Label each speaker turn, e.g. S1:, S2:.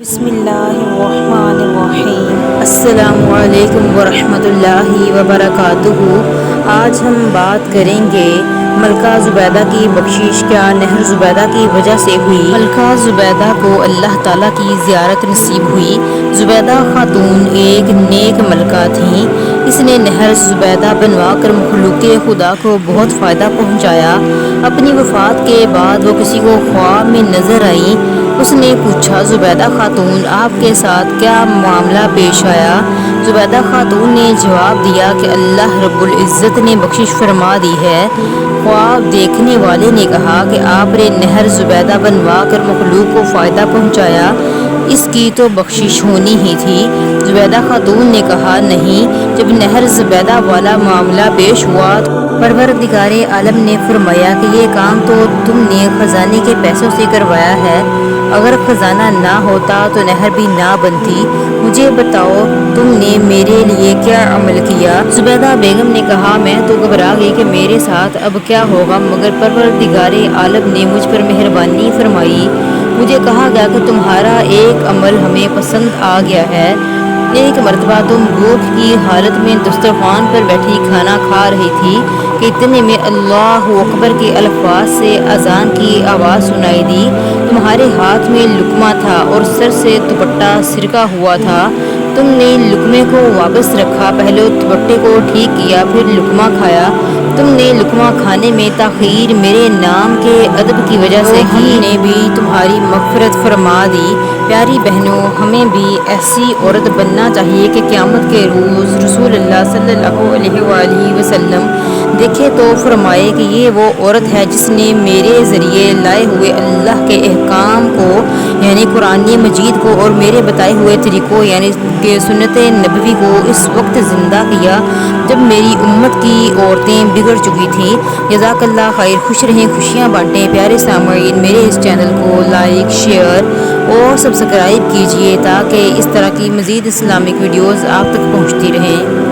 S1: بسم اللہ الرحمن الرحیم۔ السلام علیکم ورحمۃ اللہ وبرکاتہ۔ آج ہم بات کریں گے ملکہ زبیدہ کی بخشش کیا نہر زبیدہ کی وجہ سے ہوئی۔ ملکہ زبیدہ کو اللہ تعالیٰ کی زیارت نصیب ہوئی۔ زبیدہ خاتون ایک نیک ملکہ تھیں۔ اس نے نہر زبیدہ بنوا کر مخلوق خدا کو بہت فائدہ پہنچایا۔ اپنی وفات کے بعد وہ کسی کو خواب میں نظر آئی۔ اس نے پوچھا، زبیدہ خاتون آپ کے ساتھ کیا معاملہ پیش آیا؟ زبیدہ خاتون نے جواب دیا کہ اللہ رب العزت نے بخشش فرما دی ہے۔ خواب دیکھنے والے نے کہا کہ آپ نے نہر زبیدہ بنوا کر مخلوق کو فائدہ پہنچایا، اس کی تو بخشش ہونی ہی تھی۔ زبیدہ خاتون نے کہا، نہیں، جب نہر زبیدہ والا معاملہ پیش ہوا پروردگار عالم نے فرمایا کہ یہ کام تو تم نے خزانے کے پیسوں سے کروایا ہے، اگر خزانہ نہ ہوتا تو نہر بھی نہ بنتی۔ مجھے بتاؤ تم نے میرے لیے کیا عمل کیا؟ زبیدہ بیگم نے کہا، میں تو گھبرا گئی کہ میرے ساتھ اب کیا ہوگا، مگر پروردگار عالم نے مجھ پر مہربانی فرمائی۔ مجھے کہا گیا کہ تمہارا ایک عمل ہمیں پسند آ گیا ہے۔ ایک مرتبہ تم بھوک کی حالت میں دسترخوان پر بیٹھی کھانا کھا رہی تھی کہ اتنے میں اللہ اکبر کے الفاظ سے اذان کی آواز سنائی دی۔ تمہارے ہاتھ میں لقمہ تھا اور سر سے دوپٹہ سرکا ہوا تھا۔ تم نے لقمے کو واپس رکھا، پہلے دوپٹے کو ٹھیک کیا، پھر لقمہ کھایا۔ تم نے لقمہ کھانے میں تاخیر میرے نام کے ادب کی وجہ سے کی، ہم نے بھی تمہاری مغفرت فرما دی۔ پیاری بہنوں، ہمیں بھی ایسی عورت بننا چاہیے کہ قیامت کے روز رسول اللہ صلی اللہ علیہ وآلہ وسلم دیکھے تو فرمائے کہ یہ وہ عورت ہے جس نے میرے ذریعے لائے ہوئے اللہ کے احکام کو یعنی قرآن مجید کو اور میرے بتائے ہوئے طریقوں یعنی کہ سنت نبوی کو اس وقت زندہ کیا جب میری امت کی عورتیں بگڑ چکی تھیں۔ جزاک اللہ خیر۔ خوش رہیں، خوشیاں بانٹیں۔ پیارے سامعین، میرے اس چینل کو لائک، شیئر اور سبسکرائب کیجیے تاکہ اس طرح کی مزید اسلامک ویڈیوز آپ تک پہنچتی رہیں۔